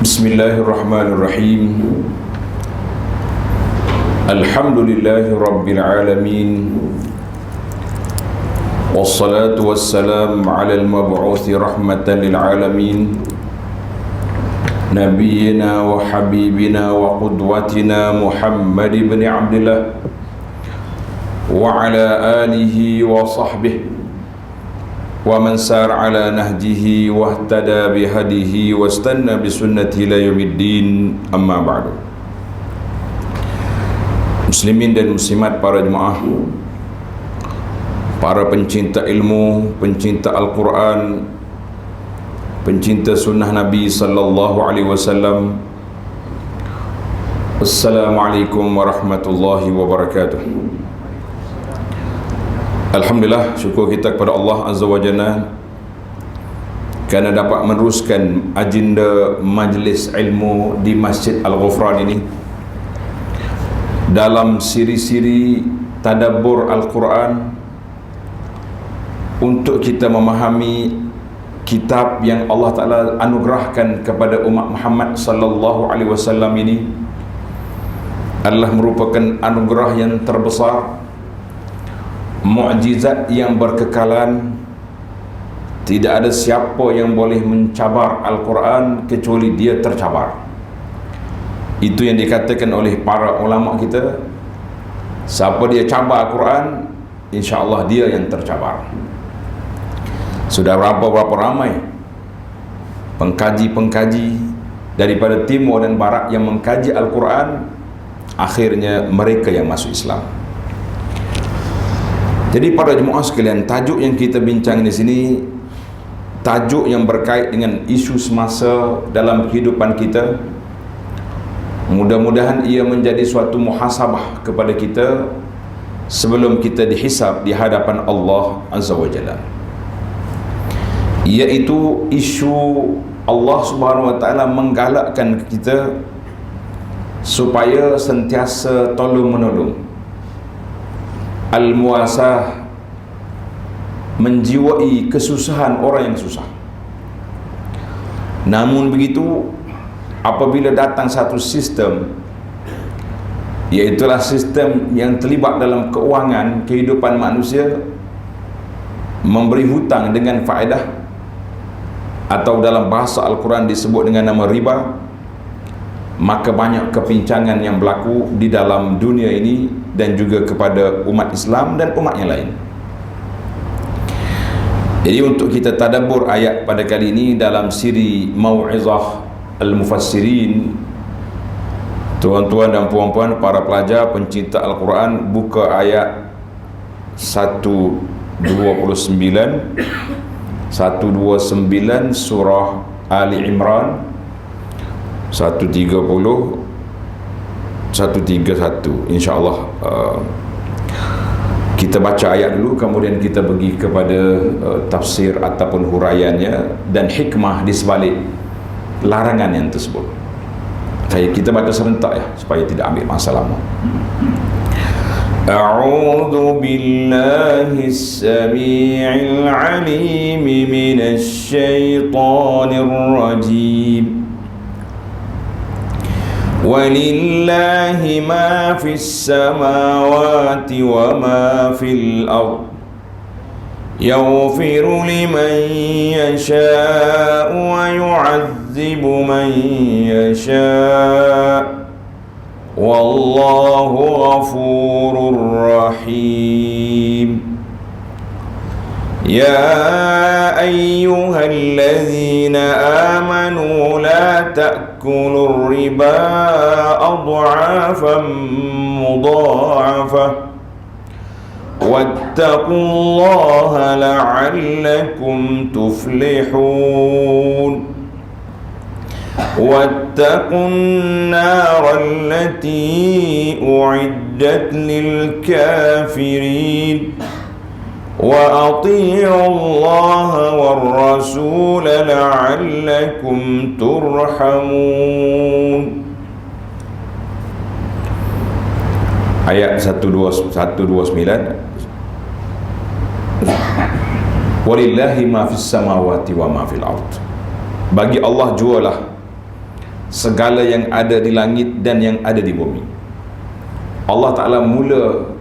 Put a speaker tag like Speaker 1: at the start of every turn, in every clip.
Speaker 1: Bismillahirrahmanirrahim. Alhamdulillahi Rabbil Alamin. Wassalatu wassalamu ala al-mab'uthi rahmatan lil alamin, Nabiyyina wa habibina wa qudwatina Muhammad ibn Abdillah wa ala alihi wa sahbihi wa man sar ala nahjihi wa ihtada bihadihi wa istanna bisunnati ila yaumiddin, amma ba'du. Muslimin dan muslimat, para jemaah, para pencinta ilmu, pencinta Al-Quran, pencinta sunnah Nabi sallallahu alaihi wasallam, Assalamualaikum warahmatullahi wabarakatuh. Alhamdulillah, syukur kita kepada Allah Azza wa Jalla kerana dapat meneruskan agenda majlis ilmu di Masjid Al-Ghufran ini dalam siri-siri tadabbur Al-Quran, untuk kita memahami kitab yang Allah Ta'ala anugerahkan kepada umat Muhammad sallallahu alaihi wasallam ini adalah merupakan anugerah yang terbesar, mukjizat yang berkekalan. Tidak ada siapa yang boleh mencabar Al-Quran kecuali dia tercabar. Itu yang dikatakan oleh para ulama kita, siapa dia cabar Al-Quran, insya-Allah dia yang tercabar. Sudah berapa ramai pengkaji-pengkaji daripada timur dan barat yang mengkaji Al-Quran, akhirnya mereka yang masuk Islam. Jadi para jemaah sekalian, tajuk yang kita bincang di sini tajuk yang berkait dengan isu semasa dalam kehidupan kita. Mudah-mudahan ia menjadi suatu muhasabah kepada kita sebelum kita dihisab di hadapan Allah Azza wa Jalla, iaitu isu Allah Subhanahu wa Ta'ala menggalakkan kita supaya sentiasa tolong menolong, al-muasah, menjiwai kesusahan orang yang susah. Namun begitu, apabila datang satu sistem, iaitulah sistem yang terlibat dalam keuangan kehidupan manusia, memberi hutang dengan faedah, atau dalam bahasa Al-Quran disebut dengan nama riba, maka banyak kepincangan yang berlaku di dalam dunia ini dan juga kepada umat Islam dan umat yang lain. Jadi untuk kita tadabbur ayat pada kali ini dalam siri Mau'izah Al-Mufassirin, tuan-tuan dan puan-puan, para pelajar pencinta Al-Quran, buka ayat 129 surah Ali Imran, 130 131, insya-Allah. Kita baca ayat dulu, kemudian kita pergi kepada tafsir ataupun huraiannya dan hikmah di sebalik larangan yang tersebut. Kita baca serentak ya, supaya tidak ambil masa lama. A'udzu billahi as-sami'il 'alim minasy syaithanir rajim. Walillahi ma fis samawati wa ma fil ard, yaghfiru liman yasha'u wa yu'adzibu man yasha', wallahu ghafurur rahim. Ya ayyuhalladzina amanu la ta'kulur riba adha'afan mudha'afah wattaqullaha la'allakum tuflihun. Wattaqun nara allati u'iddat lil kafirin wa ati'u Allah war rasul la'allakum turhamun. Ayat 129. Walillahi ma fis samawati wa ma fil ard. Bagi Allah jualah segala yang ada di langit dan yang ada di bumi. Allah Ta'ala mula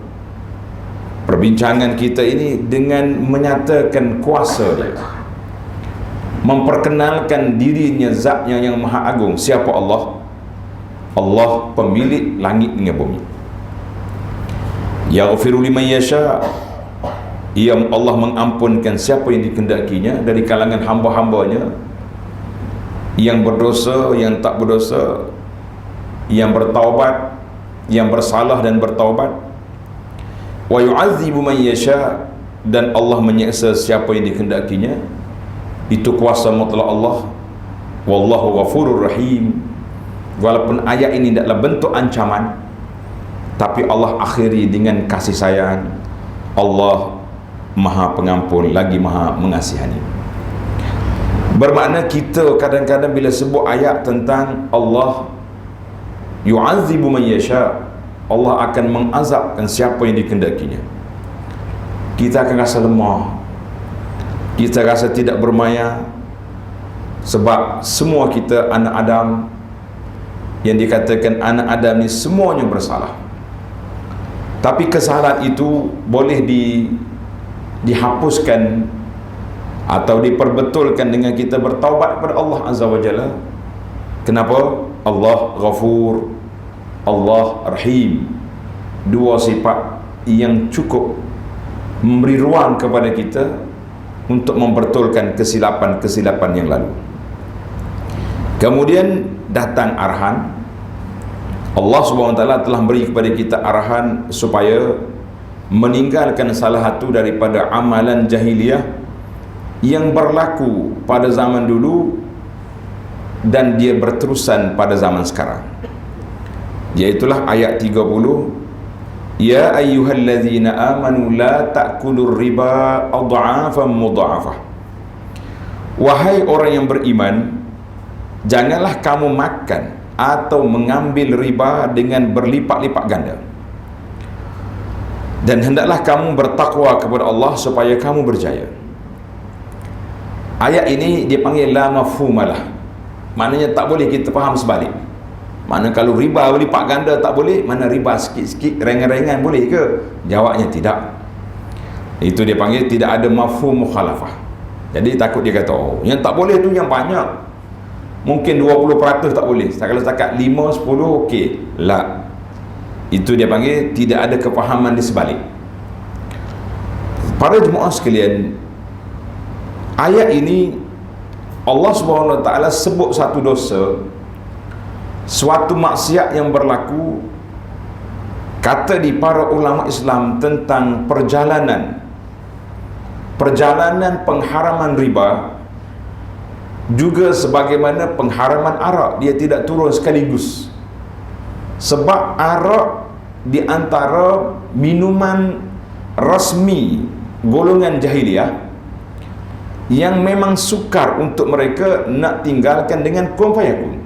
Speaker 1: perbincangan kita ini dengan menyatakan kuasa dia, memperkenalkan dirinya, zatnya yang maha agung. Siapa Allah? Allah pemilik langit dengan bumi. Yaghfiru liman yasha, ia Allah mengampunkan siapa yang dikehendakinya dari kalangan hamba-hambanya, yang berdosa, yang tak berdosa, yang bertaubat, yang bersalah dan bertaubat. Wa yu'adzibu man yasha, dan Allah menyiksa siapa yang dikehendakinya. Itu kuasa mutlak Allah. Wallahu ghafurur rahim. Walaupun ayat ini tidaklah bentuk ancaman, tapi Allah akhiri dengan kasih sayang. Allah maha pengampun lagi maha mengasihani. Bermakna kita kadang-kadang bila sebut ayat tentang Allah yu'adzibu man yasha, Allah akan mengazabkan siapa yang dikehendakinya, kita akan rasa lemah, kita rasa tidak bermaya, sebab semua kita anak Adam. Yang dikatakan anak Adam ni semuanya bersalah, tapi kesalahan itu boleh dihapuskan atau diperbetulkan dengan kita bertaubat kepada Allah Azza wa Jalla. Kenapa? Allah Ghafur, Allah Rahim. Dua sifat yang cukup memberi ruang kepada kita untuk mempertulkan kesilapan-kesilapan yang lalu. Kemudian datang arahan. Allah SWT telah beri kepada kita arahan supaya meninggalkan salah satu daripada amalan jahiliyah yang berlaku pada zaman dulu dan dia berterusan pada zaman sekarang, iaitulah ayat 30, ya ayyuhallazina amanu la ta'kulur riba adha'afan mudha'afah. Wahai orang yang beriman, janganlah kamu makan atau mengambil riba dengan berlipat-lipat ganda, dan hendaklah kamu bertakwa kepada Allah supaya kamu berjaya. Ayat ini dipanggil la mafhumalah, maknanya tak boleh kita faham sebalik. Mana kalau riba berlipat ganda tak boleh, mana riba sikit-sikit ringan-ringan boleh ke? Jawabnya tidak. Itu dia panggil tidak ada mafhum mukhalafah. Jadi takut dia kata, oh yang tak boleh tu yang banyak, mungkin 20% tak boleh, kalau setakat 5-10 okey. La, itu dia panggil tidak ada kefahaman di sebalik. Para jemaah sekalian, ayat ini Allah SWT sebut satu dosa, suatu maksiat yang berlaku. Kata di para ulama Islam tentang perjalanan pengharaman riba, juga sebagaimana pengharaman arak, dia tidak turun sekaligus. Sebab arak di antara minuman rasmi golongan jahiliyah yang memang sukar untuk mereka nak tinggalkan dengan kun fayakun.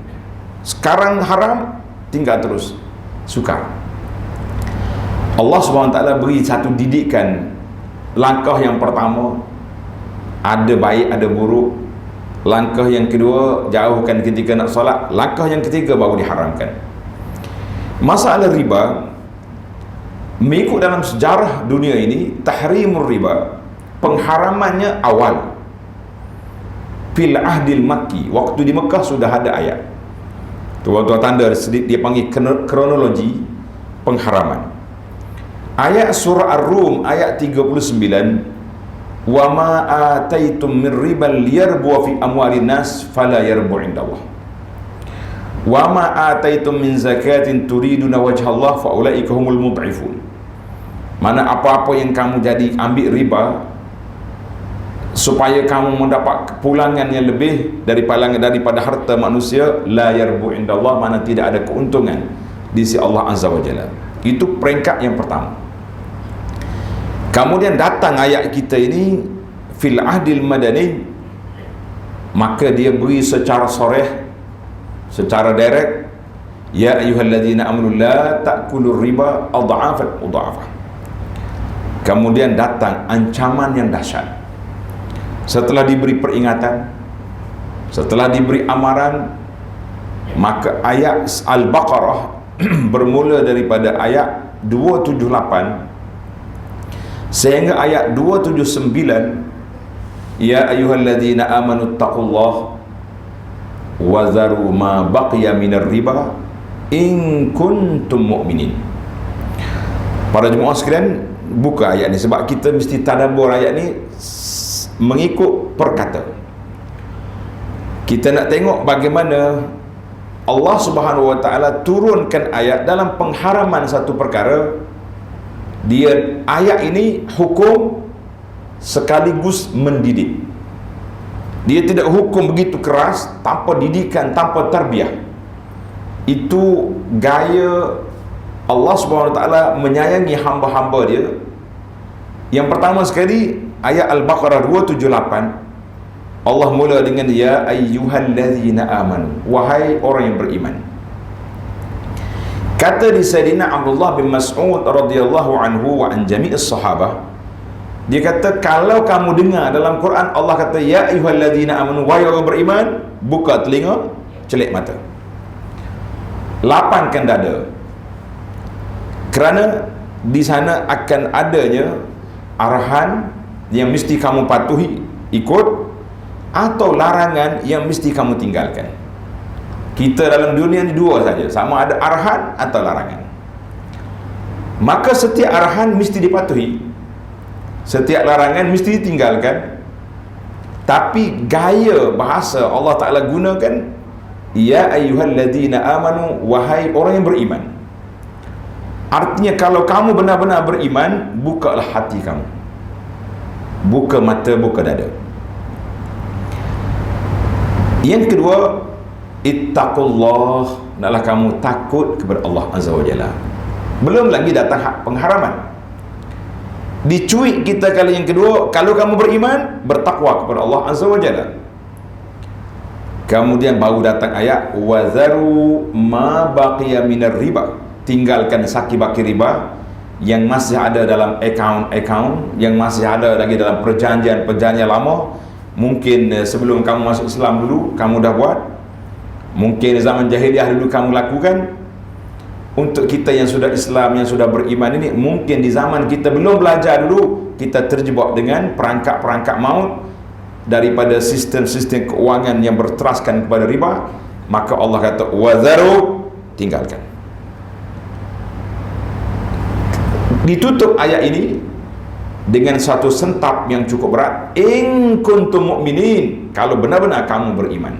Speaker 1: Sekarang haram, tinggal terus sukar. Allah SWT beri satu didikan. Langkah yang pertama, ada baik ada buruk. Langkah yang kedua, jauhkan ketika nak solat. Langkah yang ketiga baru diharamkan. Masalah riba, mengikut dalam sejarah dunia ini, tahrimur riba, pengharamannya awal fil ahdil makki, waktu di Mekah sudah ada ayat. Tuan-tuan tanda sedikit, dia panggil kronologi pengharaman. Ayat surah Ar-Rum ayat 39, wa ma ataitum min riban liyarbu fi amwalin nas fala yarbu indallah wa ma ataitum min zakatin turiduna wajhallah fa ulaika humul mud'ifun. Mana apa-apa yang kamu jadi ambil riba supaya kamu mendapat kepulangan yang lebih daripada harta manusia, la yarbu indallah, mana tidak ada keuntungan di sisi Allah Azza wa Jalla. Itu peringkat yang pertama. Kemudian datang ayat kita ini fil ahdil madani, maka dia beri secara soreh, secara direct, ya ayyuhalladzina amanu la ta'kulur riba adha'afan mudha'afah. Kemudian datang ancaman yang dahsyat. Setelah diberi peringatan, setelah diberi amaran, Maka ayat Al-Baqarah bermula daripada ayat 278 sehingga ayat 279, ya ayyuhalladzina amanu taqullaha wa dharu ma baqiya minar riba in kuntum mu'minin. Para jemaah sekalian, buka ayat ni sebab kita mesti tadabbur ayat ni mengikut perkata. Kita nak tengok bagaimana Allah Subhanahu wa taala turunkan ayat dalam pengharaman satu perkara. Dia ayat ini hukum sekaligus mendidik. Dia tidak hukum begitu keras, tanpa didikan, tanpa tarbiyah. Itu gaya Allah Subhanahu wa taala menyayangi hamba-hamba dia. Yang pertama sekali, ayat Al-Baqarah 278, Allah mula dengan ya ayyuhallazina amanu, wahai orang yang beriman. Kata di Sayyidina Abdullah bin Mas'ud radhiyallahu anhu wa an jami'is sahabah, dia kata kalau kamu dengar dalam Quran Allah kata ya ayyuhallazina amanu, wahai orang beriman, buka telinga, celik mata, lapangkan dada, kerana di sana akan adanya arahan yang mesti kamu patuhi, ikut, atau larangan yang mesti kamu tinggalkan. Kita dalam dunia ni dua saja, sama ada arahan atau larangan. Maka setiap arahan mesti dipatuhi, setiap larangan mesti ditinggalkan. Tapi gaya bahasa Allah Ta'ala gunakan ya ayyuhalladzina amanu, wahai orang yang beriman. Artinya kalau kamu benar-benar beriman, bukalah hati kamu, buka mata, buka dada. Yang kedua, ittaqullah, naklah kamu takut kepada Allah Azza wa Jalla. Belum lagi datang pengharaman. Dicuit kita kali yang kedua, kalau kamu beriman, bertakwa kepada Allah Azza wa Jalla. Kemudian baru datang ayat wazaru ma baqiya minar riba, tinggalkan saki-baki riba yang masih ada dalam akaun-akaun, yang masih ada lagi dalam perjanjian-perjanjian lama. Mungkin sebelum kamu masuk Islam dulu kamu dah buat, mungkin zaman jahiliah dulu kamu lakukan. Untuk kita yang sudah Islam, yang sudah beriman ini, mungkin di zaman kita belum belajar dulu, kita terjebak dengan perangkap-perangkap maut daripada sistem-sistem keuangan yang berteraskan kepada riba. Maka Allah kata wazaru, tinggalkan. Ditutup ayat ini dengan satu sentap yang cukup berat, in kuntum mu'minin, kalau benar-benar kamu beriman.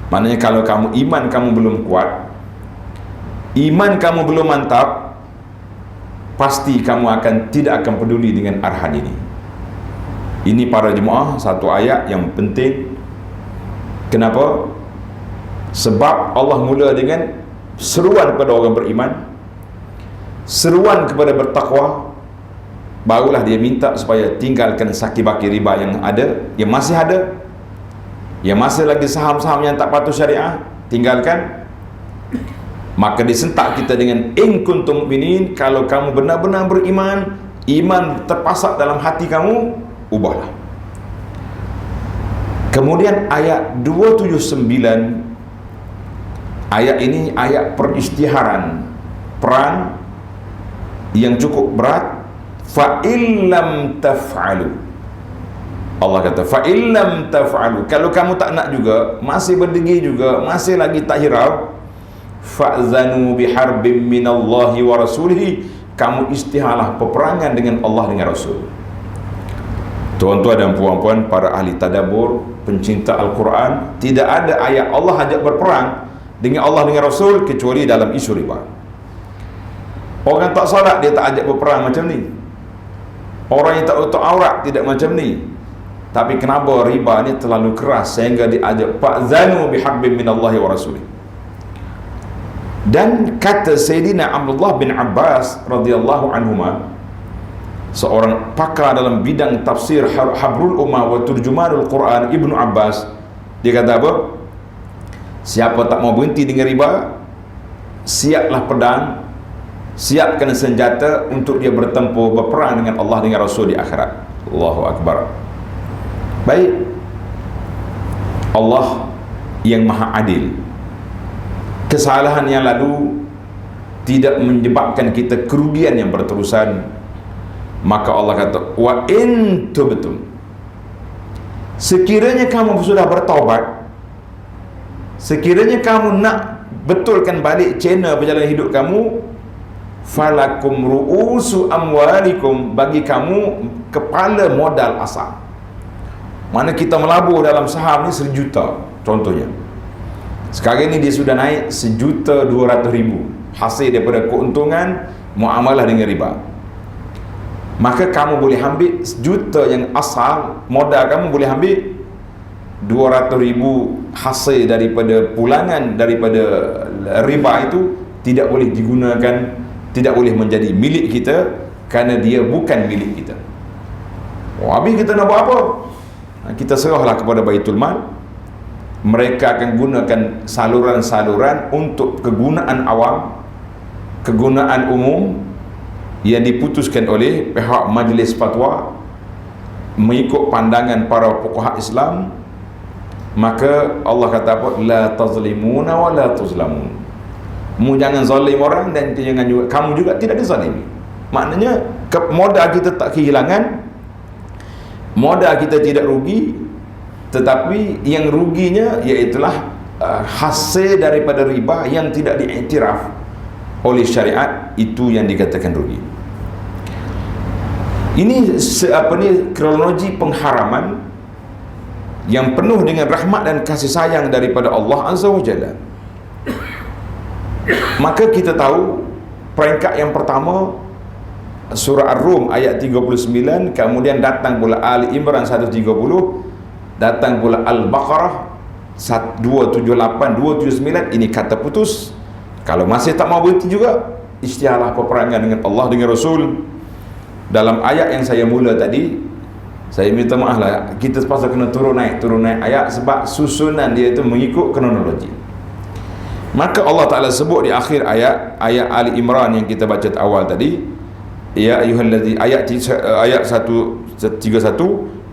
Speaker 1: Maknanya kalau kamu iman kamu belum kuat, iman kamu belum mantap, pasti kamu tidak akan peduli dengan arahan ini. Ini para jemaah satu ayat yang penting. Kenapa? Sebab Allah mula dengan seruan kepada orang beriman, seruan kepada bertakwa, barulah dia minta supaya tinggalkan saki-baki riba yang ada, yang masih ada, yang masih lagi saham-saham yang tak patuh syariah, tinggalkan. Maka disentak kita dengan in kuntum mu'minin, kalau kamu benar-benar beriman, iman terpasak dalam hati kamu, ubahlah. Kemudian ayat 279, ayat ini ayat peristiharan perang yang cukup berat. Fa illam taf'alu, Allah kata fa illam taf'alu, kalau kamu tak nak juga, masih berdegi juga, masih lagi tak hirau, fa'zanu biharbim minallahi wa rasulihi, kamu istihalah peperangan dengan Allah dengan Rasul. Tuan-tuan dan puan-puan, para ahli tadabbur, pencinta Al-Quran, tidak ada ayat Allah ajak berperang dengan Allah dengan Rasul kecuali dalam isu riba. Orang tak solat dia tak ajak berperang macam ni. Orang yang tak tutup aurat tidak macam ni. Tapi kenapa riba ni terlalu keras sehingga diajak fa'zanu biharbin minallahi wa rasulih. Dan kata Sayyidina Abdullah bin Abbas radhiyallahu anhuma, seorang pakar dalam bidang tafsir Habrul Ummah wa Turjumanul Quran, Ibnu Abbas, dia kata apa? Siapa tak mau berhenti dengan riba, siaplah pedang, siapkan senjata untuk dia bertempur berperang dengan Allah dengan Rasul di akhirat. Allahu Akbar. Baik, Allah yang maha adil, kesalahan yang lalu tidak menyebabkan kita kerugian yang berterusan, maka Allah kata wa in tubtum, sekiranya kamu sudah bertaubat, sekiranya kamu nak betulkan balik channel perjalanan hidup kamu, falakum ru'usu amwalikum, bagi kamu kepala modal asal. Mana kita melabur dalam saham ni 1 juta contohnya, sekarang ni dia sudah naik 1.200.000 hasil daripada keuntungan muamalah dengan riba. Maka kamu boleh ambil 1 juta yang asal modal, kamu boleh ambil 200.000 hasil daripada pulangan daripada riba itu, tidak boleh digunakan, tidak boleh menjadi milik kita, kerana dia bukan milik kita. Habis kita nak buat apa? Kita serahlah kepada Baitul Mal. Mereka akan gunakan saluran-saluran untuk kegunaan awam, kegunaan umum yang diputuskan oleh pihak majlis fatwa mengikut pandangan para fuqaha Islam. Maka Allah kata apa? La tazlimuna wa la tuzlamun. Mu jangan zalim orang dan jangan juga, kamu juga tidak dizalimi. Maknanya modal kita tak kehilangan, modal kita tidak rugi, tetapi yang ruginya iaitulah hasil daripada riba yang tidak diiktiraf oleh syariat, itu yang dikatakan rugi. Ini kronologi pengharaman yang penuh dengan rahmat dan kasih sayang daripada Allah Azza wa Jalla. Maka kita tahu peringkat yang pertama surah Ar-Rum ayat 39, kemudian datang pula Ali Imran 130, datang pula Al-Baqarah 278, 279. Ini kata putus. Kalau masih tak mau berhenti juga, isytiharlah peperangan dengan Allah, dengan Rasul. Dalam ayat yang saya mula tadi, saya minta maaf lah, kita terpaksa kena turun naik ayat, sebab susunan dia itu mengikut kronologi. Maka Allah Ta'ala sebut di akhir ayat Ali Imran yang kita baca awal tadi, ya ayyuhallazi, ayat 131,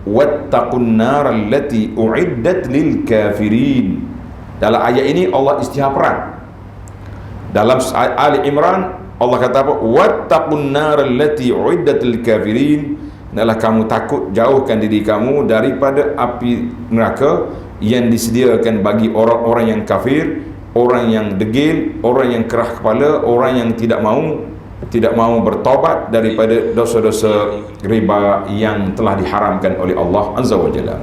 Speaker 1: wattaqun nar allati uiddat lil kafirin. Dalam ayat ini Allah isytihar perang. Dalam Ali Imran Allah kata apa? Wattaqun nar allati uiddat lil kafirin. Adalah kamu takut, jauhkan diri kamu daripada api neraka yang disediakan bagi orang-orang yang kafir, orang yang degil, orang yang kerah kepala, orang yang tidak mau bertaubat daripada dosa-dosa riba yang telah diharamkan oleh Allah Azza wa Jalla.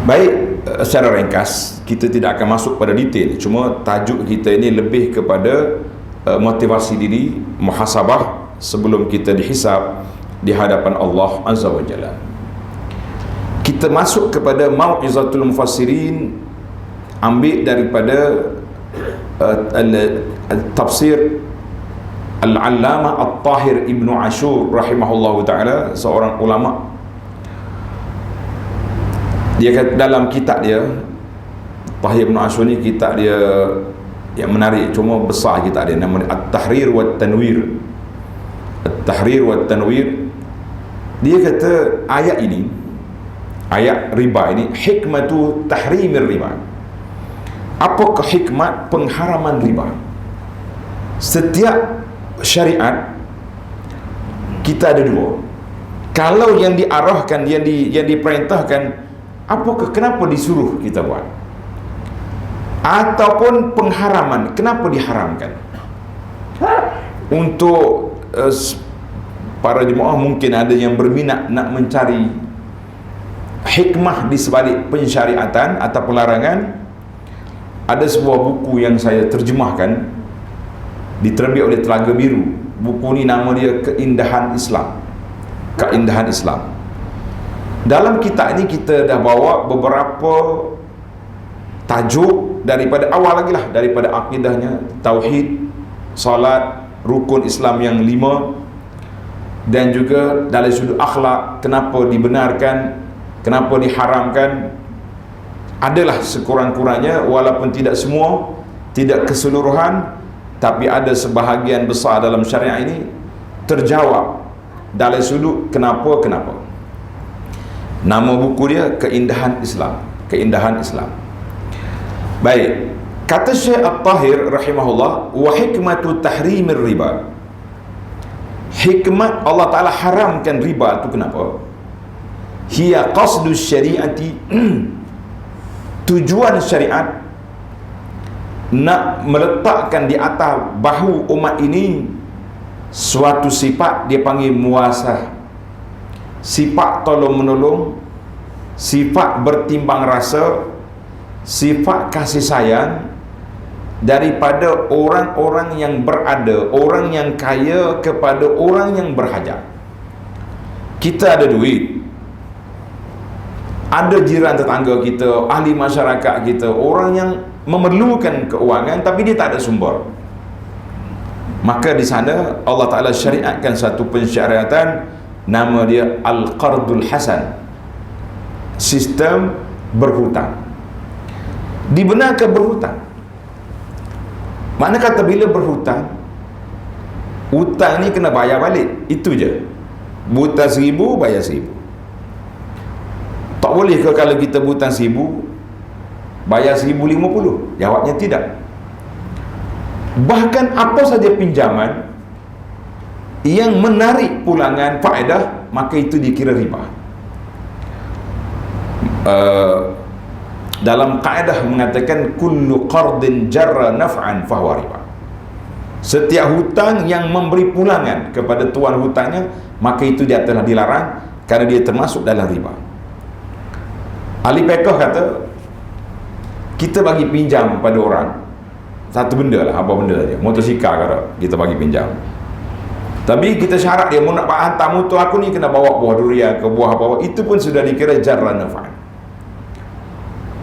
Speaker 1: Baik, secara ringkas kita tidak akan masuk pada detail, cuma tajuk kita ini lebih kepada motivasi diri, muhasabah sebelum kita dihisab di hadapan Allah Azza wa Jalla. Kita masuk kepada Mau'izatul Mufassirin, ambil daripada tafsir Al-Allamah At-Tahir Ibn Ashur rahimahullahu ta'ala, seorang ulama. Dia kata dalam kitab dia, Tahir Ibn Ashur ni kitab dia yang menarik, cuma besar kitab dia, namanya At-Tahrir wa Tanwir. At-Tahrir wa Tanwir. Dia kata ayat ini, ayat riba ini, hikmatu tahrimir riba. Apakah hikmat pengharaman riba? Setiap syariat kita ada dua. Kalau yang diarahkan, yang diperintahkan, apakah, kenapa disuruh kita buat? Ataupun pengharaman, kenapa diharamkan? Untuk para jemaah mungkin ada yang berminat nak mencari hikmah di sebalik pensyariatan atau pelarangan. Ada sebuah buku yang saya terjemahkan, diterbit oleh Telaga Biru. Buku ni nama dia Keindahan Islam. Keindahan Islam. Dalam kitab ini kita dah bawa beberapa tajuk daripada awal lagi lah, daripada akidahnya, tauhid, salat, rukun Islam yang 5, dan juga dari sudut akhlak, kenapa dibenarkan, kenapa diharamkan. Adalah sekurang-kurangnya, walaupun tidak semua, tidak keseluruhan, tapi ada sebahagian besar dalam syariat ini terjawab dari sudut kenapa. Nama buku dia Keindahan Islam. Keindahan Islam. Baik, Kata Syekh At-Tahir rahimahullah, wa hikmatu tahrimir riba. Hikmat Allah Ta'ala haramkan riba itu kenapa? Hiya qasdu syariati, tujuan syariat nak meletakkan di atas bahu umat ini suatu sifat dia panggil muasah, sifat tolong menolong, sifat bertimbang rasa, sifat kasih sayang daripada orang-orang yang berada, orang yang kaya kepada orang yang berhajat. Kita ada duit, ada jiran tetangga kita, ahli masyarakat kita, orang yang memerlukan keuangan tapi dia tak ada sumber. Maka di sana Allah Ta'ala syariatkan satu pensyariatan, nama dia Al-Qardul Hasan, sistem berhutang. Dibenarkan berhutang. Mana kata bila berhutang, hutang ni kena bayar balik, itu je. Hutang 1,000 bayar 1,000. Tak boleh ke kalau kita hutang 1,000 bayar 1,050? Jawabnya tidak. Bahkan apa saja pinjaman yang menarik pulangan faedah, maka itu dikira riba. Dalam kaedah mengatakan kullu qardin jarra naf'an fahuwa riba. Setiap hutang yang memberi pulangan kepada tuan hutangnya, maka itu dia telah dilarang kerana dia termasuk dalam riba. Ahli fiqh kata, kita bagi pinjam pada orang satu benda lah, apa benda saja, motosikal kata kita bagi pinjam, tapi kita syarat dia mau nak hantar motor aku ni kena bawa buah durian ke buah apa-apa, itu pun sudah dikira jarra naf'an.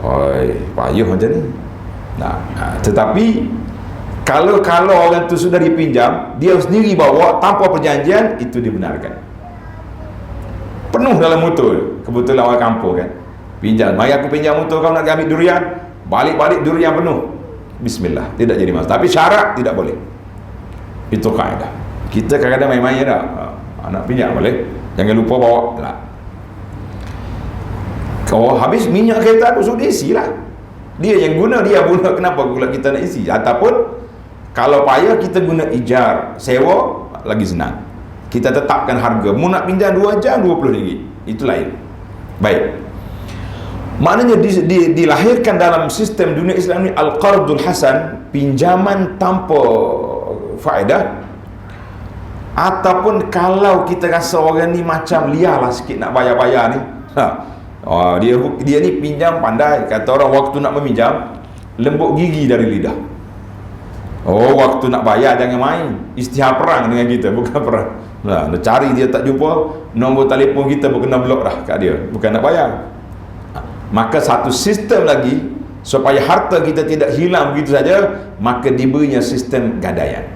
Speaker 1: Oi, payah macam ni. Tetapi kalau orang tu sudah dipinjam, dia sendiri bawa tanpa perjanjian, itu dibenarkan. Penuh dalam motor, kebetulan orang kampung kan, pinjam, mari aku pinjam motor kau nak ambil durian, balik-balik durian penuh, bismillah, tidak jadi masalah. Tapi syarat tidak boleh. Itu kaedah. Kita kadang-kadang main-main dah, nak pinjam boleh, jangan lupa bawa lah. Kalau habis minyak kereta aku suruh isi lah, dia yang guna, dia guna, kenapa pula kita nak isi? Ataupun kalau payah kita guna ijar, sewa, lagi senang, kita tetapkan harga, mu nak pinjam 2 jam RM20, itu lain. Baik, maknanya dilahirkan dalam sistem dunia Islam ni Al-Qardul Hasan, pinjaman tanpa faedah. Ataupun kalau kita rasa orang ni macam liar lah sikit nak bayar-bayar ni, dia ni pinjam pandai, kata orang waktu nak meminjam lembut gigi dari lidah. Waktu nak bayar jangan main, istighar perang dengan kita, bukan perang. Nak cari dia tak jumpa, nombor telefon kita kena blok dah kat dia, bukan nak bayar. Maka satu sistem lagi supaya harta kita tidak hilang begitu saja, maka diberinya sistem gadaian,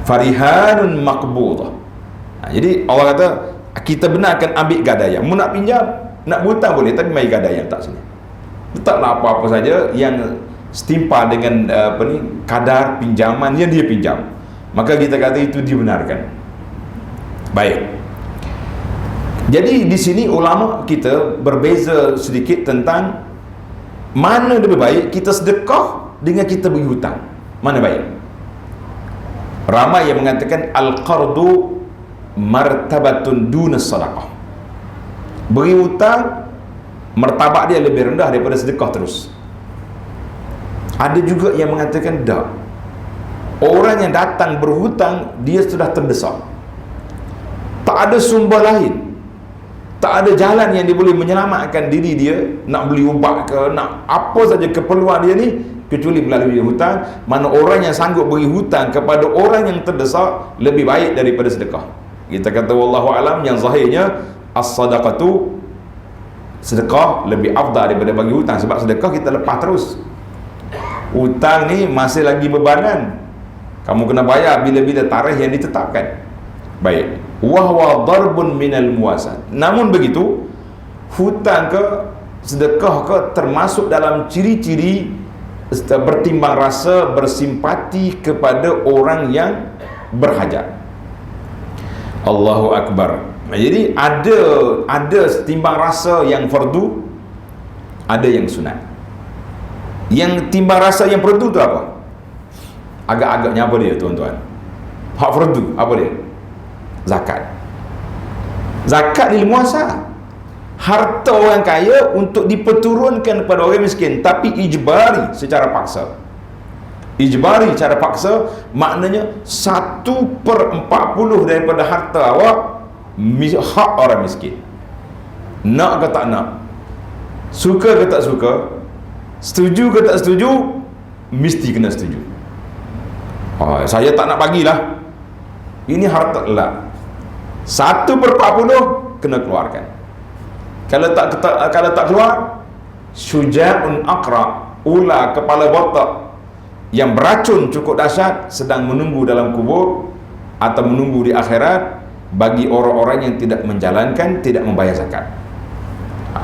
Speaker 1: farihanun maqbudah. Jadi Allah kata kita benarkan ambil gadaian. Mu nak pinjam, nak hutang boleh, tapi mai gadaian tak sini. Letaklah apa-apa saja yang setimpal dengan kadar pinjaman yang dia pinjam, maka kita kata itu dibenarkan. Baik. Jadi di sini ulama kita berbeza sedikit tentang mana lebih baik kita sedekah dengan kita beri hutang. Mana baik? Ramai yang mengatakan al-qardu martabatun duna sadaqah. Beri hutang martabat dia lebih rendah daripada sedekah terus. Ada juga yang mengatakan tak. Orang yang datang berhutang, dia sudah terdesak, tak ada sumber lain, tak ada jalan yang dia boleh menyelamatkan diri dia, nak beli ubat ke, nak apa saja keperluan dia ni, kecuali melalui hutang. Mana orang yang sanggup beri hutang kepada orang yang terdesak lebih baik daripada sedekah. Kita kata wallahu alam, yang zahirnya as-sadaqatu, sedekah lebih afdal daripada bagi hutang. Sebab sedekah kita lepas terus, hutang ni masih lagi bebanan, kamu kena bayar bila-bila tarikh yang ditetapkan. Baik, wahwa darbun minal muasat. Namun begitu, hutang ke sedekah ke termasuk dalam ciri-ciri bertimbang rasa, bersimpati kepada orang yang berhajat. Allahu Akbar. Jadi ada timbang rasa yang fardu, ada yang sunat. Yang timbang rasa yang fardu tu apa? Agak-agaknya apa dia tuan-tuan? Hak fardu apa dia? Zakat. Zakat lil muasa. Harta orang kaya untuk diperturunkan kepada orang miskin, tapi ijbari secara paksa. Ijbari secara paksa maknanya 1/40 daripada harta awak hak orang miskin. Nak ke tak nak, suka ke tak suka, setuju ke tak setuju, mesti kena setuju. Saya tak nak bagilah, ini harta lah, 1/40 kena keluarkan. Kalau tak keluar, syuja'un aqra, ular kepala botak yang beracun cukup dahsyat sedang menunggu dalam kubur atau menunggu di akhirat bagi orang-orang yang tidak menjalankan, tidak membayar zakat.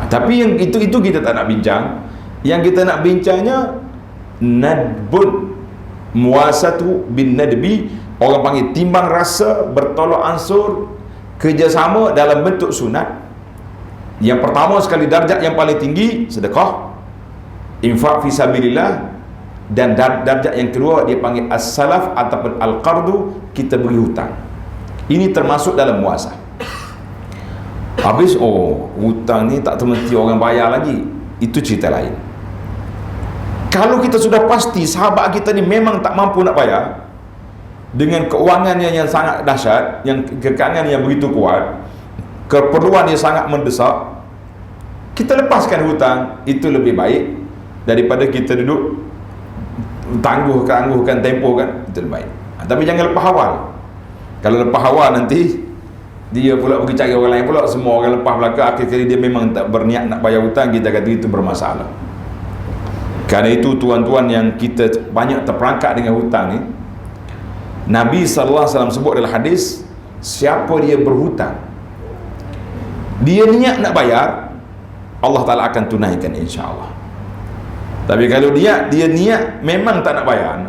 Speaker 1: Tapi yang itu kita tak nak bincang. Yang kita nak bincangnya nadbun, muasatu bin nadbi, orang panggil timbang rasa, bertolak ansur, kerjasama dalam bentuk sunat. Yang pertama sekali darjat yang paling tinggi sedekah, infak fi sabilillah, dan darjat yang kedua dia panggil as-salaf ataupun al-qardu, kita beri hutang. Ini termasuk dalam muasah. Habis hutang ni tak semesti orang bayar lagi, itu cerita lain. Kalau kita sudah pasti sahabat kita ni memang tak mampu nak bayar, dengan keuangannya yang sangat dahsyat, yang kekangan yang begitu kuat, keperluan yang sangat mendesak, kita lepaskan hutang, itu lebih baik daripada kita duduk tangguhkan tempoh kan, itu lebih baik. Tapi jangan lepas awal. Kalau lepas awal nanti dia pula pergi cari orang lain pula, semua orang lepas belakang, akhir-akhir dia memang tak berniat nak bayar hutang, kita kata itu bermasalah. Kerana itu tuan-tuan yang kita banyak terperangkap dengan hutang ni, Nabi SAW sebut dalam hadis, siapa dia berhutang, dia niat nak bayar, Allah Ta'ala akan tunaikan insya-Allah. Tapi kalau dia niat memang tak nak bayar,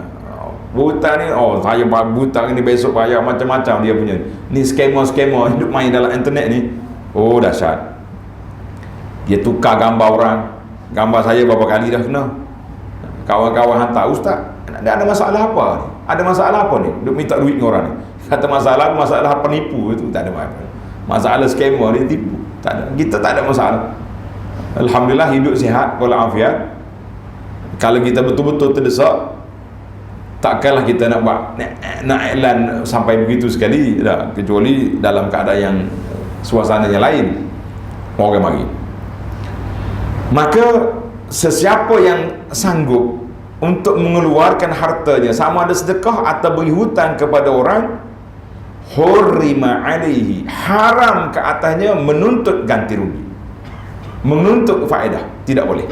Speaker 1: hutang ni, saya hutang ni besok bayar, macam-macam dia punya ni, scammer hidup main dalam internet ni, dahsyat. Dia tukar gambar orang, gambar saya berapa kali dah kena, kawan-kawan hantar, ustaz ada masalah apa ni, ada masalah apa ni, duk minta duit dengan orang ni, kata masalah penipu, itu tak ada masalah scammer dia tipu, tak ada, kita tak ada masalah. Alhamdulillah hidup sihat walafiat. Kalau kita betul-betul terdesak, takkanlah kita nak buat nak iklan sampai begitu sekali dah, kecuali dalam keadaan yang suasana yang lain orang mari. Maka sesiapa yang sanggup untuk mengeluarkan hartanya, sama ada sedekah atau beri hutang kepada orang, hurrima alaihi, haram ke atasnya menuntut ganti rugi, menuntut faedah, tidak boleh.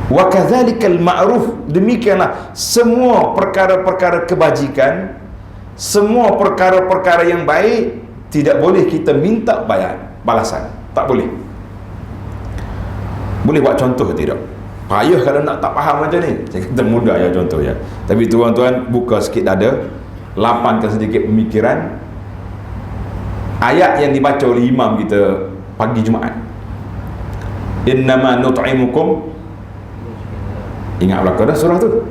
Speaker 1: Wa kadzalikal ma'ruf, demikianlah semua perkara-perkara kebajikan, semua perkara-perkara yang baik, tidak boleh kita minta balasan, tak boleh. Boleh buat contoh ke tidak? Payah kalau nak tak faham macam ni. Saya kata mudah ya contoh ya. Tapi tuan-tuan buka sikit dada, lapangkan sedikit pemikiran. Ayat yang dibaca oleh imam kita pagi Jumaat, innama nut'imukum, ingat belakang dah surah tu,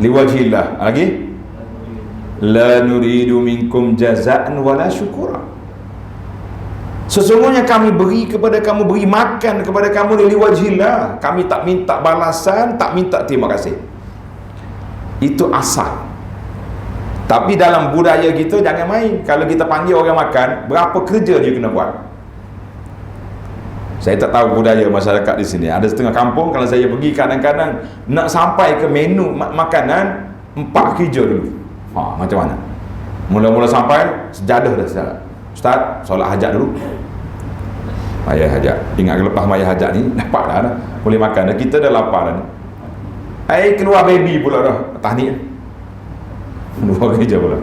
Speaker 1: liwajhillah, lagi la nuridu minkum jazaan wala syukura, sesungguhnya kami beri kepada kamu, beri makan kepada kamu liwajhillah, kami tak minta balasan, tak minta terima kasih. Itu asal. Tapi dalam budaya kita jangan main. Kalau kita panggil orang makan, berapa kerja dia kena buat. Saya tak tahu budaya masyarakat di sini. Ada setengah kampung kalau saya pergi, kadang-kadang nak sampai ke menu makanan 4 kerja dulu. Macam mana? Mula-mula sampai sejadah dah salah. Ustaz, solat hajat dulu. Maya hajat. Ingat lepas maya hajat ni dapat dah, boleh makan dah. Kita dah lapar dah ni. Keluar baby pula dah. Tahniah. 2 kerja pula.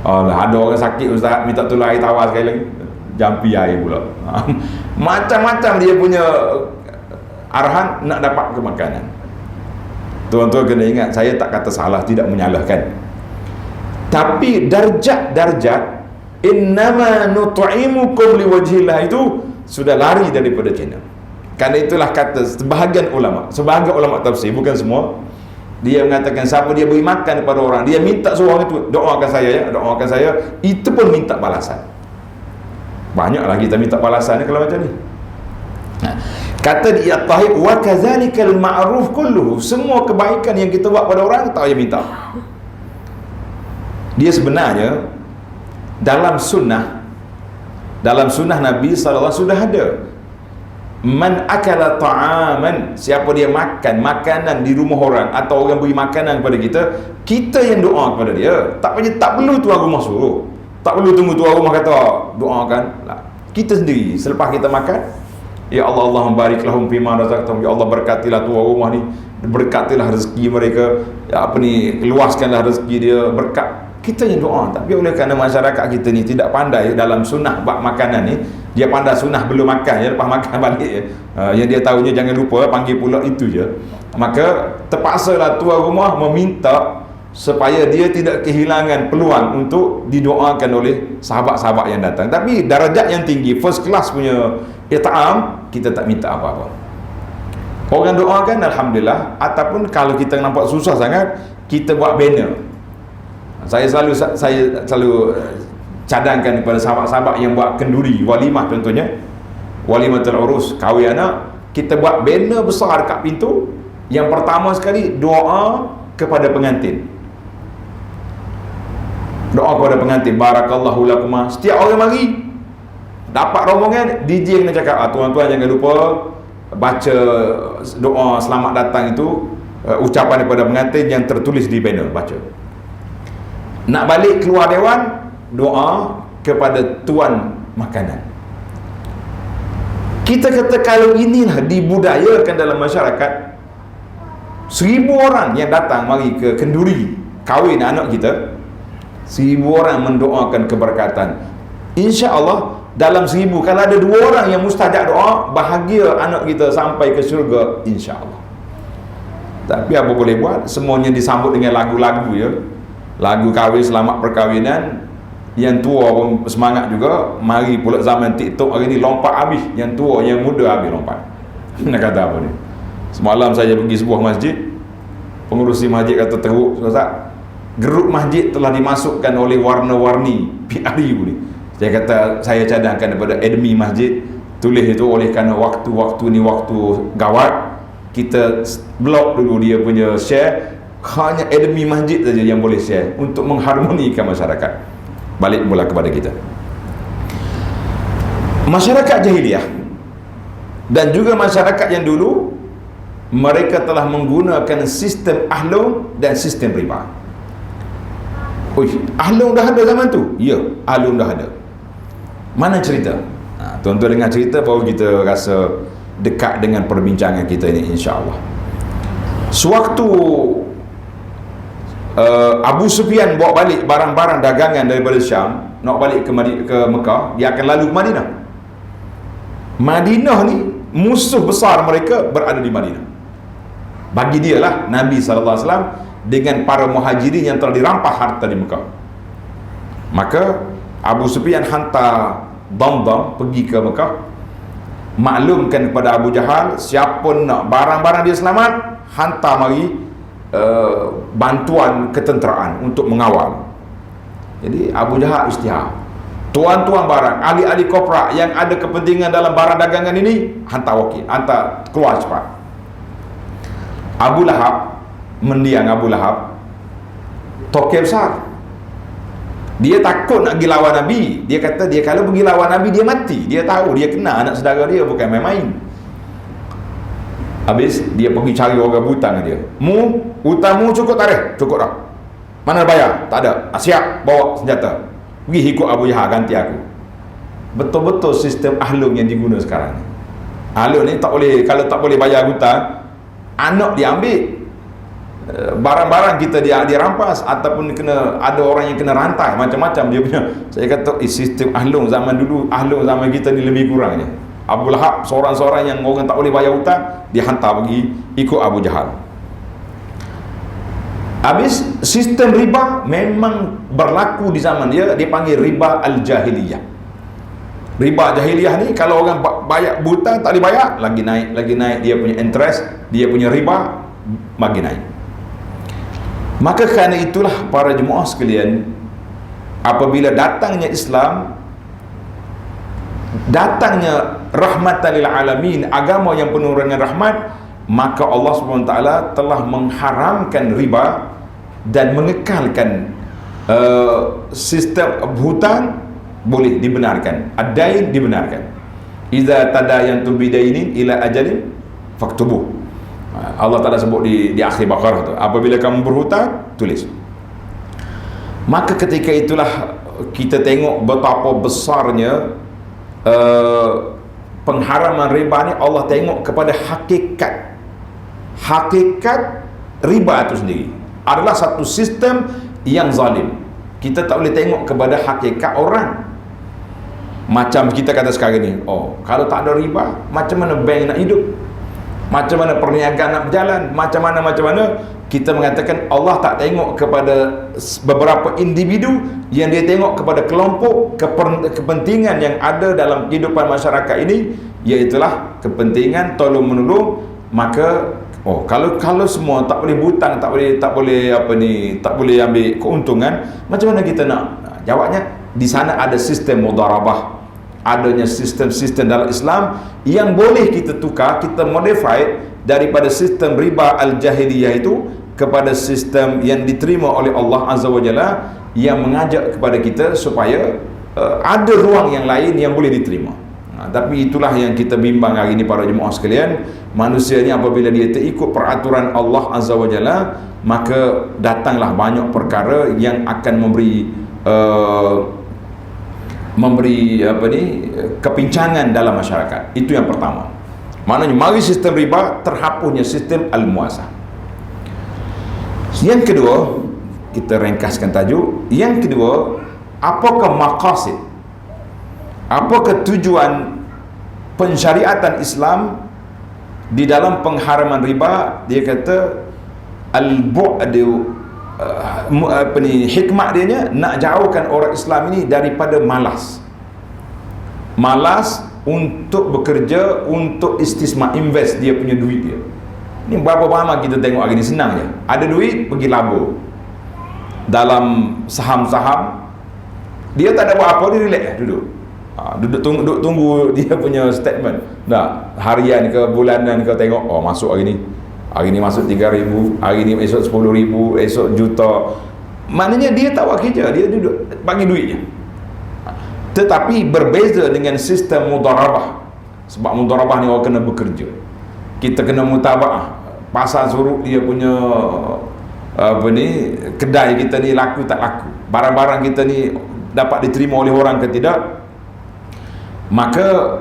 Speaker 1: Ada orang sakit ustaz, minta tolong air tawar sekali lagi, jampi air pula. Macam-macam dia punya arahan nak dapat kemakanan. Tuan-tuan kena ingat, saya tak kata salah, tidak menyalahkan, tapi darjat innama nut'imukum liwajhillah itu sudah lari daripada channel. Kerana itulah kata sebahagian ulama tafsir, bukan semua, dia mengatakan siapa dia beri makan kepada orang, dia minta seorang itu doakan saya ya, doakan saya, itu pun minta balasan. Banyaklah kita minta balasan kalau macam ni. Kata dia Tahib, wa kadzalikal ma'ruf kulluhu, semua kebaikan yang kita buat pada orang tak payah minta. Dia sebenarnya dalam sunnah Nabi SAW sudah ada. Man akala ta'aman, siapa dia makan makanan di rumah orang atau orang beri makanan kepada kita, kita yang doa kepada dia. Tak perlu tuan rumah suruh, tak perlu tunggu tuan rumah kata doakan lah. Kita sendiri selepas kita makan, ya Allah, Allahumma barik lahum fima razaqtahum, ya Allah berkatilah tuan rumah ni, berkatilah rezeki mereka, ya apa ni, luaskanlah rezeki dia, berkat. Kita yang doa. Tapi oleh kerana masyarakat kita ni tidak pandai dalam sunnah bab makanan ni, dia pandai sunnah belum makan ya, lepas makan balik ya. Yang dia tahunya jangan lupa panggil pula itu je. Maka terpaksalah tuan rumah meminta supaya dia tidak kehilangan peluang untuk didoakan oleh sahabat-sahabat yang datang. Tapi darjat yang tinggi, first class punya it'am, kita tak minta apa-apa. Orang doakan alhamdulillah, ataupun kalau kita nampak susah sangat, kita buat banner. Saya selalu cadangkan kepada sahabat-sahabat yang buat kenduri walimah, contohnya walimatul urus, kahwin anak, kita buat banner besar kat pintu. Yang pertama sekali, doa kepada pengantin, doa kepada pengantin, barakallahu lakuma. Setiap orang mari dapat rombongan, DJ kena cakap, tuan-tuan jangan lupa baca doa selamat datang itu, ucapan daripada pengantin yang tertulis di banner, baca. Nak balik keluar dewan, doa kepada tuan makanan. Kita kata kalau inilah dibudayakan dalam masyarakat, 1000 orang yang datang mari ke kenduri kahwin anak kita, 1000 orang mendoakan keberkatan. Insya Allah dalam 1000, kalau ada 2 orang yang mustajab doa, bahagia anak kita sampai ke syurga, insya Allah. Tapi apa boleh buat, semuanya disambut dengan lagu-lagu ya, lagu kahwin, selamat perkahwinan. Yang tua pun semangat juga. Mari pula zaman TikTok hari ni, lompat habis, yang tua yang muda habis lompat. Nak kata apa ni, semalam saya pergi sebuah masjid, pengurusi masjid kata teruk, Ustaz, geruk masjid telah dimasukkan oleh warna-warni PRU ni. Saya kata, saya cadangkan daripada admin masjid, tulis itu oleh kerana waktu-waktu ni waktu gawat, kita blok dulu dia punya share. Hanya admin masjid saja yang boleh share untuk mengharmonikan masyarakat. Balik pula kepada kita, masyarakat jahiliah dan juga masyarakat yang dulu, mereka telah menggunakan sistem ahlung dan sistem riba. Ahlung dah ada zaman tu? Ya, ahlung dah ada. Mana cerita? Tuan-tuan dengar cerita baru kita rasa dekat dengan perbincangan kita ini, insya-Allah. Sewaktu Abu Sufyan bawa balik barang-barang dagangan daripada Syam, nak balik ke Mekah, dia akan lalu ke Madinah. Madinah ni musuh besar mereka berada di Madinah. Bagi dia lah Nabi SAW dengan para muhajirin yang telah dirampas harta di Mekah. Maka Abu Sufyan hantar Damdam pergi ke Mekah, maklumkan kepada Abu Jahal, siapa nak barang-barang dia selamat, hantar mari bantuan ketenteraan untuk mengawal. Jadi Abu Jahal istihar, tuan-tuan barang, ahli-ahli korporat yang ada kepentingan dalam barang dagangan ini, hantar wakil, hantar keluar cepat. Abu Lahab mendiang. Abu Lahab tokoh besar, dia takut nak pergi lawan Nabi. Dia kata, dia kalau pergi lawan Nabi, dia mati. Dia tahu, dia kena anak saudara dia, bukan main-main. Habis dia pergi cari orang hutang dia. Hutangmu cukup tak ada? Cukup dah. Mana bayar? Tak ada. Siap, bawa senjata, pergi ikut Abu Jahal, ganti aku. Betul-betul sistem ahlung yang diguna sekarang. Ahlung ni tak boleh, kalau tak boleh bayar hutang, anak dia ambil, barang-barang kita dia rampas, ataupun kena, ada orang yang kena rantai, macam-macam dia punya. Saya kata sistem ahlung zaman dulu, ahlung zaman kita ni lebih kurangnya. Abu Lahab seorang-seorang yang orang tak boleh bayar hutang, dia hantar pergi ikut Abu Jahal. Habis sistem riba memang berlaku di zaman dia, dia panggil riba al-jahiliyah. Riba jahiliah ni, kalau orang bayar buta tak dibayar, lagi naik dia punya interest, dia punya riba lagi naik. Maka kerana itulah para jemaah sekalian, apabila datangnya Islam, datangnya rahmatan lil alamin, agama yang penuh dengan rahmat, maka Allah SWT telah mengharamkan riba dan mengekalkan sistem hutang boleh dibenarkan, ad-dain dibenarkan. Idza tadayantum bidainin ila ajalin faktubuh. Allah Ta'ala sebut di akhir Baqarah tu, apabila kamu berhutang, tulis. Maka ketika itulah kita tengok betapa besarnya pengharaman riba ni. Allah tengok kepada hakikat riba itu sendiri adalah satu sistem yang zalim. Kita tak boleh tengok kepada hakikat orang. Macam kita kata sekarang ni, kalau tak ada riba, macam mana bank nak hidup, macam mana perniagaan nak berjalan, macam mana kita mengatakan Allah tak tengok kepada beberapa individu, yang dia tengok kepada kelompok kepentingan yang ada dalam kehidupan masyarakat ini, iaitulah kepentingan tolong menolong. Maka kalau semua tak boleh butang, tak boleh ambil keuntungan, macam mana kita nak? Jawabnya, di sana ada sistem mudarabah, adanya sistem-sistem dalam Islam yang boleh kita tukar, kita modify daripada sistem riba al-jahiliyah itu kepada sistem yang diterima oleh Allah Azza wa Jalla, yang mengajak kepada kita supaya ada ruang yang lain yang boleh diterima. Tapi itulah yang kita bimbang hari ini para jemaah sekalian. Manusia ni apabila dia terikut peraturan Allah Azza wa Jalla, maka datanglah banyak perkara yang akan memberi kepincangan dalam masyarakat. Itu yang pertama. Maknanya mari sistem riba, terhapusnya sistem al-muasah. Yang kedua, kita ringkaskan tajuk. Yang kedua, apakah maqasid, apakah tujuan pensyariatan Islam di dalam pengharaman riba? Dia kata al-bu'du, hikmah dia nak jauhkan orang Islam ini daripada malas untuk bekerja, untuk istismar, invest dia punya duit dia. Ni berapa lama kita tengok hari ni, senang je, ada duit pergi labur dalam saham-saham, dia tak ada buat apa, dia relax duduk tunggu dia punya statement. Harian ke bulanan ke, tengok masuk hari ni masuk 3,000, hari ni esok 10,000, esok juta. Maknanya dia tak buat kerja, dia duduk bagi duitnya. Tetapi berbeza dengan sistem mudarabah. Sebab mudarabah ni orang kena bekerja, kita kena mutabaah, pasar suruh dia punya kedai kita ni laku tak laku, barang-barang kita ni dapat diterima oleh orang ke tidak. Maka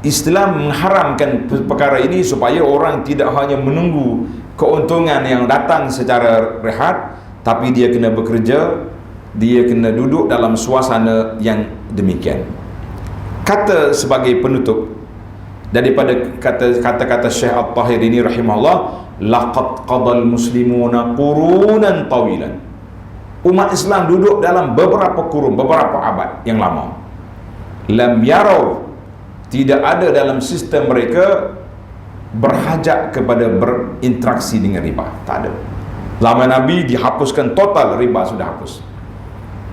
Speaker 1: Islam mengharamkan perkara ini supaya orang tidak hanya menunggu keuntungan yang datang secara rehat, tapi dia kena bekerja, dia kena duduk dalam suasana yang demikian. Kata sebagai penutup daripada kata-kata Syekh At-Tahir ini rahimahullah, laqad qadal muslimuna qurunan tawilan. Umat Islam duduk dalam beberapa abad yang lama. Lam yarau, tidak ada dalam sistem mereka berhajat kepada berinteraksi dengan riba. Tak ada. Zaman Nabi dihapuskan total, riba sudah hapus.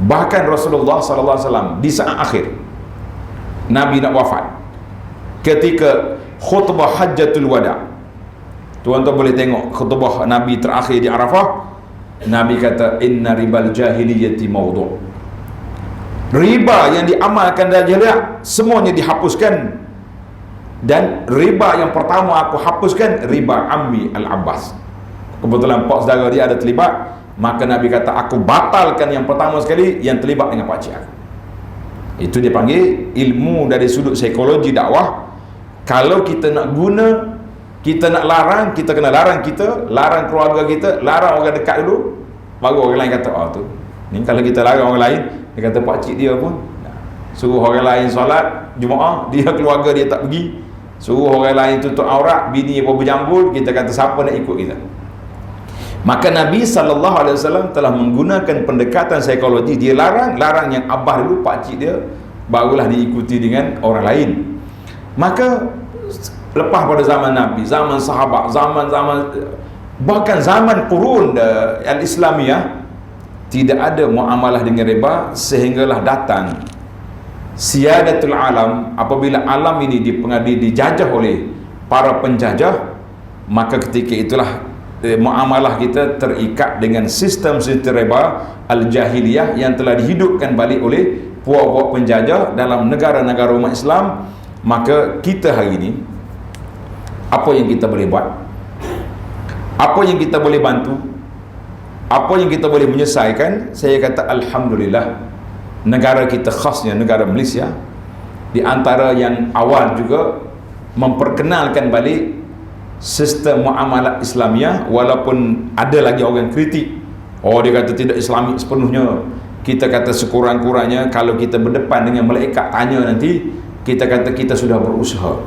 Speaker 1: Bahkan Rasulullah SAW di saat akhir Nabi nak wafat, ketika khutbah Hajjatul Wada, tuan-tuan boleh tengok khutbah Nabi terakhir di Arafah, Nabi kata inna ribal jahiliyati mawdu'. Riba yang diamalkan dalam jahiliyah semuanya dihapuskan, dan riba yang pertama aku hapuskan riba Ammi Al-Abbas. Kebetulan pak saudara dia ada terlibat, maka Nabi kata aku batalkan yang pertama sekali yang terlibat dengan pakcik aku. Itu dia panggil ilmu dari sudut psikologi dakwah. Kalau kita nak guna, kita nak larang, kita kena larang keluarga kita, larang orang dekat dulu, baru orang lain kata tu ni. Kalau kita larang orang lain, dia kata pakcik dia pun suruh orang lain solat Jumaat, dia keluarga dia tak pergi, suruh orang lain tutup aurat, bini pun berjambul, kita kata siapa nak ikut kita. Maka Nabi SAW telah menggunakan pendekatan psikologi. Dia larang yang abah dulu, pakcik dia, barulah diikuti dengan orang lain. Maka lepas pada zaman Nabi, zaman sahabat, bahkan zaman qurun al-Islamiyah, tidak ada muamalah dengan riba, sehinggalah datang siyadatul alam. Apabila alam ini dijajah oleh para penjajah, maka ketika itulah muamalah kita terikat dengan sistem riba al-jahiliyah yang telah dihidupkan balik oleh puak-puak penjajah dalam negara-negara umat Islam. Maka kita hari ini, apa yang kita boleh buat, apa yang kita boleh bantu, apa yang kita boleh menyelesaikan, saya kata alhamdulillah, negara kita khasnya negara Malaysia di antara yang awal juga memperkenalkan balik sistem muamalah Islamiah. Walaupun ada lagi orang kritik, dia kata tidak Islamik sepenuhnya. Kita kata sekurang-kurangnya kalau kita berdepan dengan malaikat tanya nanti, kita kata kita sudah berusaha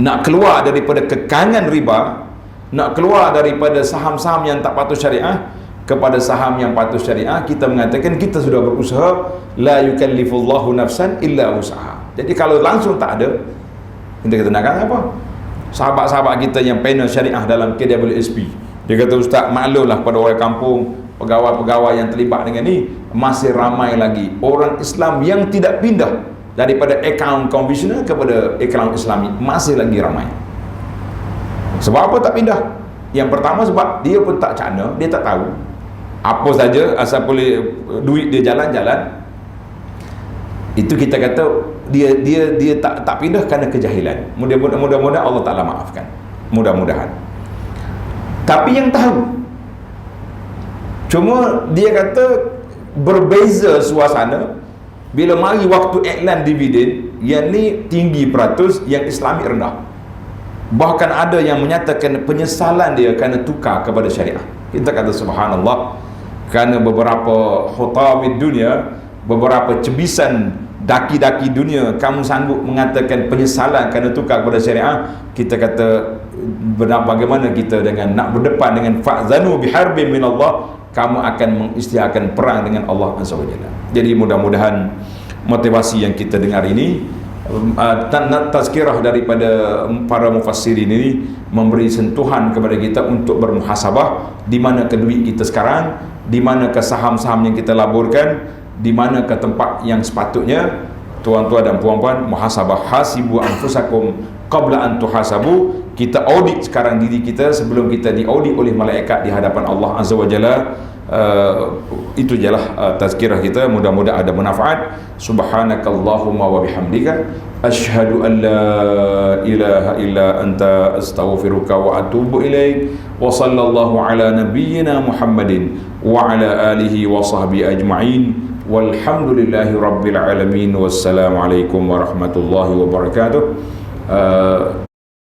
Speaker 1: nak keluar daripada kekangan riba, nak keluar daripada saham-saham yang tak patuh syariah kepada saham yang patuh syariah. Kita mengatakan kita sudah berusaha, la yukallifullahu nafsan illa usaha. Jadi kalau langsung tak ada, kita kata nak apa? Sahabat-sahabat kita yang panel syariah dalam KWSP, dia kata, ustaz maklumlah pada orang kampung, pegawai-pegawai yang terlibat dengan ni, masih ramai lagi orang Islam yang tidak pindah daripada akaun konvensional kepada akaun Islami, masih lagi ramai. Sebab apa tak pindah? Yang pertama sebab dia pun tak cakna, dia tak tahu apa saja, asal boleh duit dia jalan-jalan. Itu kita kata dia tak pindah kerana kejahilan. Mudah-mudahan Allah Ta'ala maafkan, mudah-mudahan. Tapi yang tahu, cuma dia kata berbeza suasana bila mari waktu iklan dividen, yang ni tinggi peratus, yang Islami rendah. Bahkan ada yang menyatakan penyesalan dia kerana tukar kepada syariah. Kita kata subhanallah, kerana beberapa khutamid dunia, beberapa cebisan daki-daki dunia, kamu sanggup mengatakan penyesalan kerana tukar kepada syariah. Kita kata bagaimana kita dengan nak berdepan dengan fa'zanu biharbin minallah, kamu akan mengisytiharkan perang dengan Allah Azza wa Jalla. Jadi mudah-mudahan motivasi yang kita dengar ini, tazkirah daripada para mufassirin ini, memberi sentuhan kepada kita untuk bermuhasabah di mana ke duit kita sekarang, di mana ke saham-saham yang kita laburkan, di mana ke tempat yang sepatutnya. Tuan-tuan dan puan-puan, muhasabah, hasibu anfusakum qabla an tuhasabu. Kita audit sekarang diri kita sebelum kita diaudit oleh malaikat di hadapan Allah Azza wa Jalla. Itu jelah tazkirah kita, mudah-mudahan ada manfaat. Subhanakallahumma wa bihamdika asyhadu an la ilaha illa anta astaghfiruka wa atubu ilaik. Wa sallallahu ala nabiyyina Muhammadin wa ala alihi wa sahbihi ajma'in. Walhamdulillahi rabbil alamin. Wassalamualaikum warahmatullahi wabarakatuh.